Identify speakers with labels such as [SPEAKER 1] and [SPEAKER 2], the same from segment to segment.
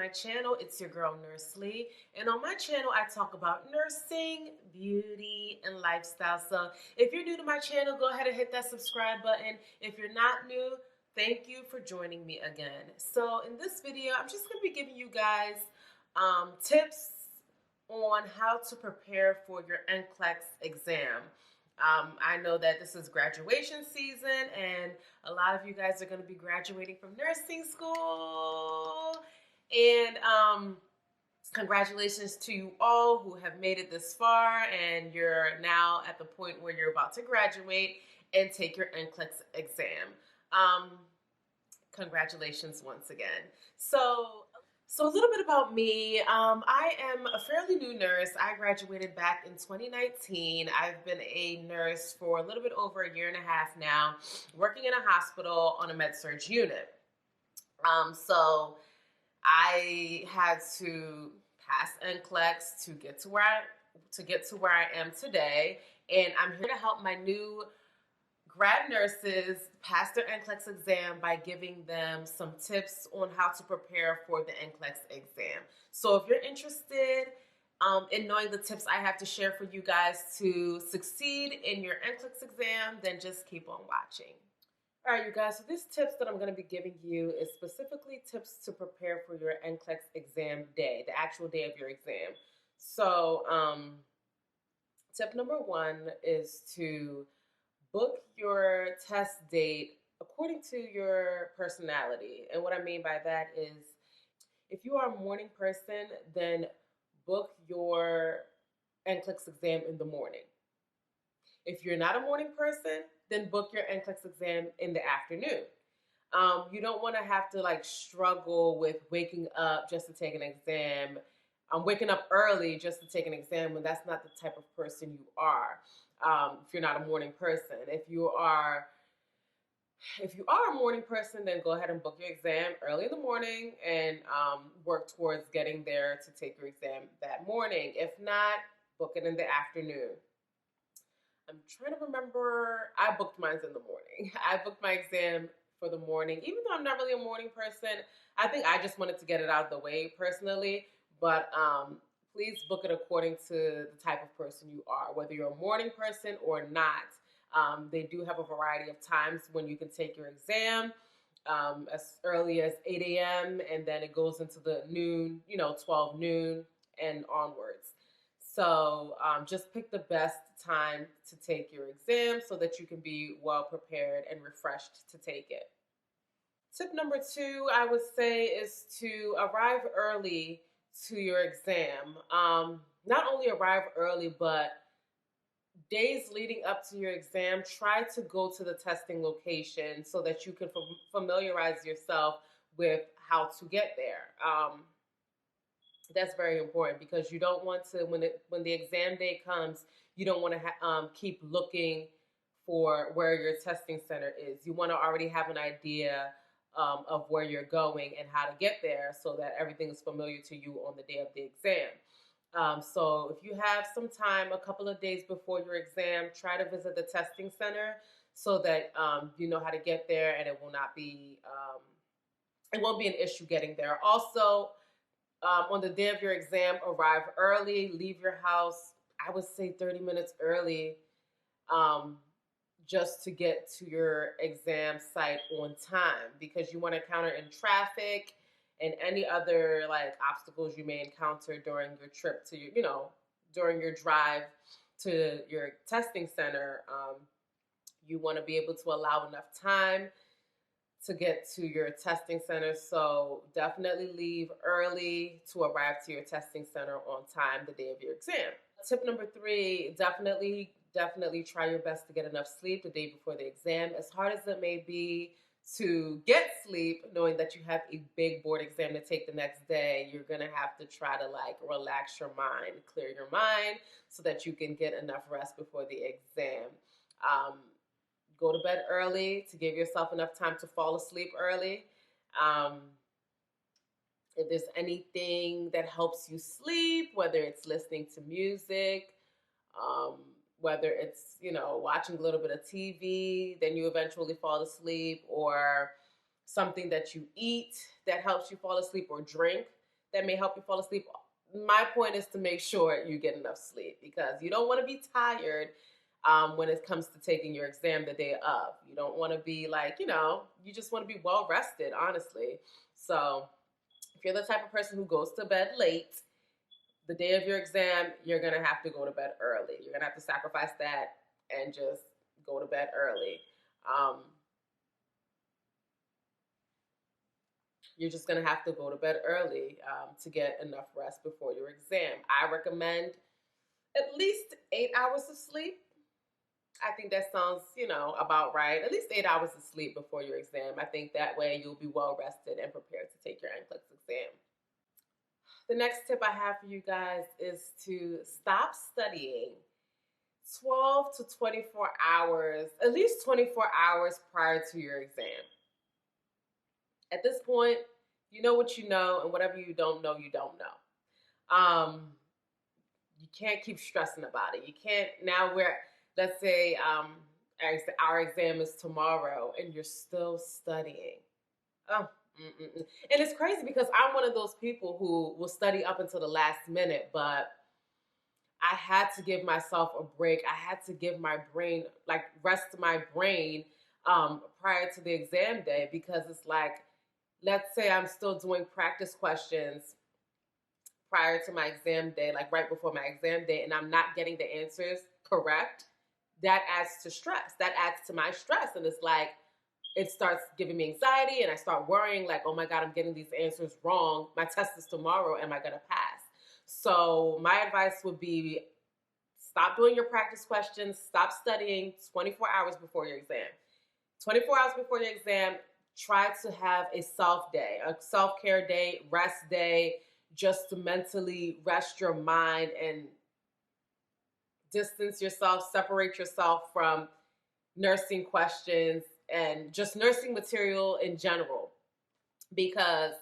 [SPEAKER 1] my channel. It's your girl Nurse Lee, and on my channel I talk about nursing, beauty, and lifestyle. So if you're new to my channel, go ahead and hit that subscribe button. If you're not new, thank you for joining me again. So in this video, I'm just going to be giving you guys tips on how to prepare for your Nclex exam. I know that this is graduation season and a lot of you guys are going to be graduating from nursing school. And congratulations to you all who have made it this far and you're now at the point where you're about to graduate and take your Nclex exam. Congratulations once again. So a little bit about me. I am a fairly new nurse. I graduated back in 2019. I've been a nurse for a little bit over a year and a half now, working in a hospital on a med-surg unit. So I had to pass Nclex to get to where I am today, and I'm here to help my new grad nurses pass their Nclex exam by giving them some tips on how to prepare for the Nclex exam. So if you're interested in knowing the tips I have to share for you guys to succeed in your Nclex exam, then just keep on watching. All right, you guys, so these tips that I'm going to be giving you is specifically tips to prepare for your Nclex exam day, the actual day of your exam. So tip number one is to book your test date according to your personality. And what I mean by that is if you are a morning person, then book your Nclex exam in the morning. If you're not a morning person, then book your Nclex exam in the afternoon. You don't want to have to struggle with waking up just to take an exam. Waking up early just to take an exam when that's not the type of person you are. If you're not a morning person. If you are a morning person, then go ahead and book your exam early in the morning and work towards getting there to take your exam that morning. If not, book it in the afternoon. I'm trying to remember, I booked mine in the morning. I booked my exam for the morning. Even though I'm not really a morning person, I think I just wanted to get it out of the way personally. But please book it according to the type of person you are, whether you're a morning person or not. They do have a variety of times when you can take your exam, as early as 8 a.m. and then it goes into the noon, 12 noon and onwards. So just pick the best time to take your exam so that you can be well prepared and refreshed to take it. Tip number two, I would say, is to arrive early to your exam. Not only arrive early, but days leading up to your exam, try to go to the testing location so that you can familiarize yourself with how to get there. That's very important because you don't want to, when the exam day comes, you don't want to keep looking for where your testing center is. You want to already have an idea of where you're going and how to get there so that everything is familiar to you on the day of the exam. So if you have some time, a couple of days before your exam, try to visit the testing center so that you know how to get there and it won't be an issue getting there. Also, on the day of your exam, arrive early, leave your house, I would say 30 minutes early, just to get to your exam site on time because you want to counter in traffic and any other obstacles you may encounter during your trip to during your drive to your testing center. You want to be able to allow enough time to get to your testing center. So definitely leave early to arrive to your testing center on time the day of your exam. Tip number three, definitely try your best to get enough sleep the day before the exam. As hard as it may be to get sleep, knowing that you have a big board exam to take the next day, you're gonna have to try to relax your mind, clear your mind so that you can get enough rest before the exam. Go to bed early to give yourself enough time to fall asleep early. If there's anything that helps you sleep, whether it's listening to music, whether it's, watching a little bit of TV, then you eventually fall asleep, or something that you eat that helps you fall asleep or drink that may help you fall asleep. My point is to make sure you get enough sleep because you don't want to be tired when it comes to taking your exam the day of. You don't want to be like, you just want to be well rested, honestly. So if you're the type of person who goes to bed late, the day of your exam, you're going to have to go to bed early. You're going to have to sacrifice that and just go to bed early. Um, you're just going to have to go to bed early to get enough rest before your exam. I recommend at least 8 hours of sleep. I think that sounds, about right. At least 8 hours of sleep before your exam. I think that way you'll be well rested and prepared to take your NCLEX exam. The next tip I have for you guys is to stop studying 12 to 24 hours, at least 24 hours prior to your exam. At this point, you know what you know, and whatever you don't know, you don't know. You can't keep stressing about it. You can't now where, let's say, our exam is tomorrow and you're still studying. Oh, mm-mm-mm. And it's crazy because I'm one of those people who will study up until the last minute, but I had to give myself a break. I had to give my brain, like, rest my brain prior to the exam day because it's like, let's say I'm still doing practice questions prior to my exam day, like right before my exam day, and I'm not getting the answers correct. That adds to stress. That adds to my stress. And it's like, it starts giving me anxiety and I start worrying like, oh my God, I'm getting these answers wrong. My test is tomorrow. Am I going to pass? So my advice would be stop doing your practice questions. Stop studying 24 hours before your exam. 24 hours before your exam, try to have a self-day, a self-care day, rest day, just to mentally rest your mind and distance yourself, separate yourself from nursing questions and just nursing material in general because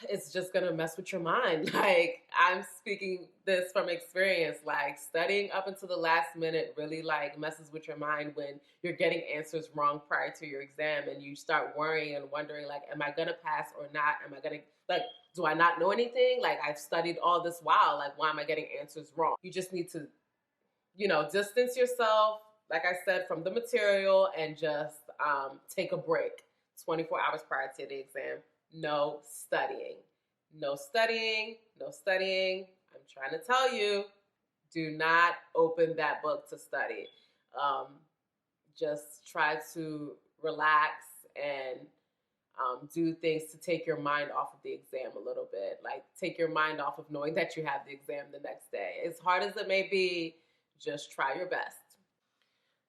[SPEAKER 1] it's just gonna mess with your mind. Like I'm speaking this from experience, like studying up until the last minute really like messes with your mind when you're getting answers wrong prior to your exam and you start worrying and wondering like, am I gonna pass or not? Am I gonna like, do I not know anything? Like I've studied all this while, like why am I getting answers wrong? You just need to, distance yourself, like I said, from the material and just take a break 24 hours prior to the exam. No studying. No studying. No studying. I'm trying to tell you, do not open that book to study. Just try to relax and do things to take your mind off of the exam a little bit. Like take your mind off of knowing that you have the exam the next day. As hard as it may be, just try your best.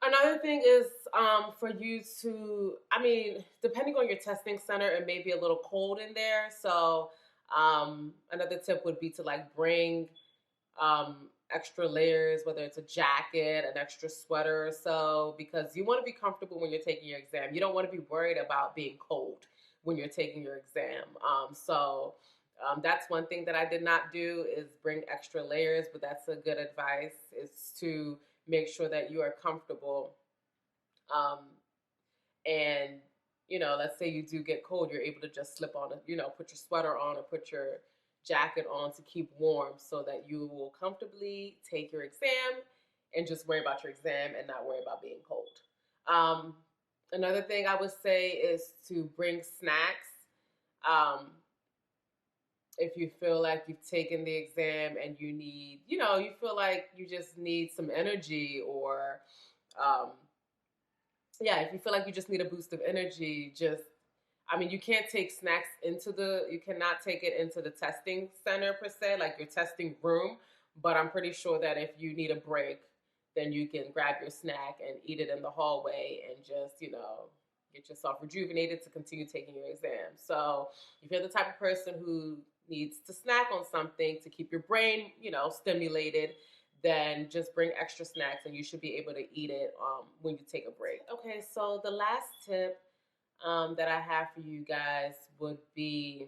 [SPEAKER 1] Another thing is for you to, depending on your testing center, it may be a little cold in there. So another tip would be to like bring extra layers, whether it's a jacket, an extra sweater or so, because you want to be comfortable when you're taking your exam. You don't want to be worried about being cold when you're taking your exam. That's one thing that I did not do is bring extra layers, but that's a good advice is to make sure that you are comfortable. And, let's say you do get cold, you're able to just slip on, put your sweater on or put your jacket on to keep warm so that you will comfortably take your exam and just worry about your exam and not worry about being cold. Another thing I would say is to bring snacks. If you feel like you've taken the exam and you need, you feel like you just need some energy or, if you feel like you just need a boost of energy, you can't take snacks you cannot take it into the testing center per se, like your testing room. But I'm pretty sure that if you need a break, then you can grab your snack and eat it in the hallway and just, get yourself rejuvenated to continue taking your exam. So if you're the type of person who needs to snack on something to keep your brain, stimulated, then just bring extra snacks and you should be able to eat it when you take a break. Okay, so the last tip that I have for you guys would be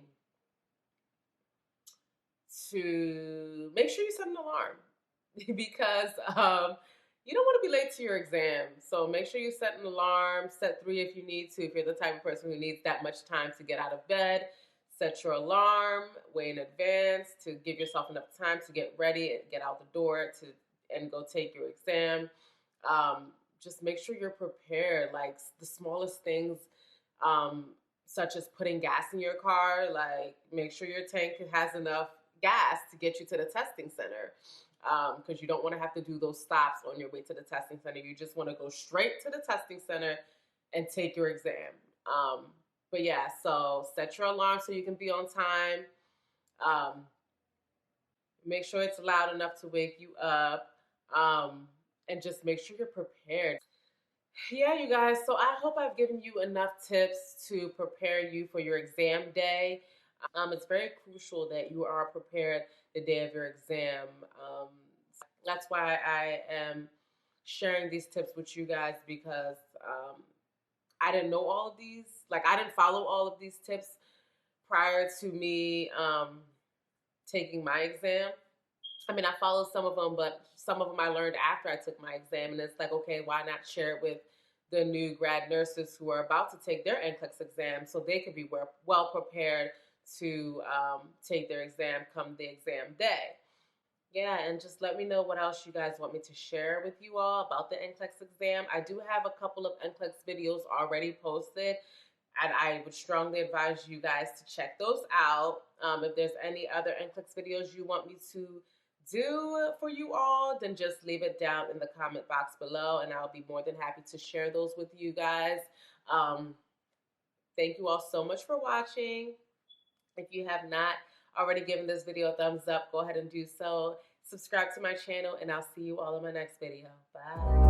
[SPEAKER 1] to make sure you set an alarm because you don't want to be late to your exam. So make sure you set an alarm, set 3 if you need to. If you're the type of person who needs that much time to get out of bed, Set your alarm way in advance to give yourself enough time to get ready and get out the door and go take your exam. Um, just make sure you're prepared. Like the smallest things, um, such as putting gas in your car. Like make sure your tank has enough gas to get you to the testing center. Because you don't want to have to do those stops on your way to the testing center. You just want to go straight to the testing center and take your exam. Um, but yeah, so set your alarm so you can be on time. Um, Make sure it's loud enough to wake you up. And just make sure you're prepared. Yeah, you guys. So I hope I've given you enough tips to prepare you for your exam day. It's very crucial that you are prepared the day of your exam. That's why I am sharing these tips with you guys because I didn't know all of these. Like, I didn't follow all of these tips prior to me taking my exam. I mean, I followed some of them, but some of them I learned after I took my exam. And it's like, okay, why not share it with the new grad nurses who are about to take their Nclex exam so they could be well prepared to take their exam come the exam day. Yeah, and just let me know what else you guys want me to share with you all about the Nclex exam. I do have a couple of Nclex videos already posted, and I would strongly advise you guys to check those out. If there's any other Nclex videos you want me to do for you all, then just leave it down in the comment box below, and I'll be more than happy to share those with you guys. Um, Thank you all so much for watching. If you have not already given this video a thumbs up, go ahead and do so. Subscribe to my channel, and I'll see you all in my next video. Bye.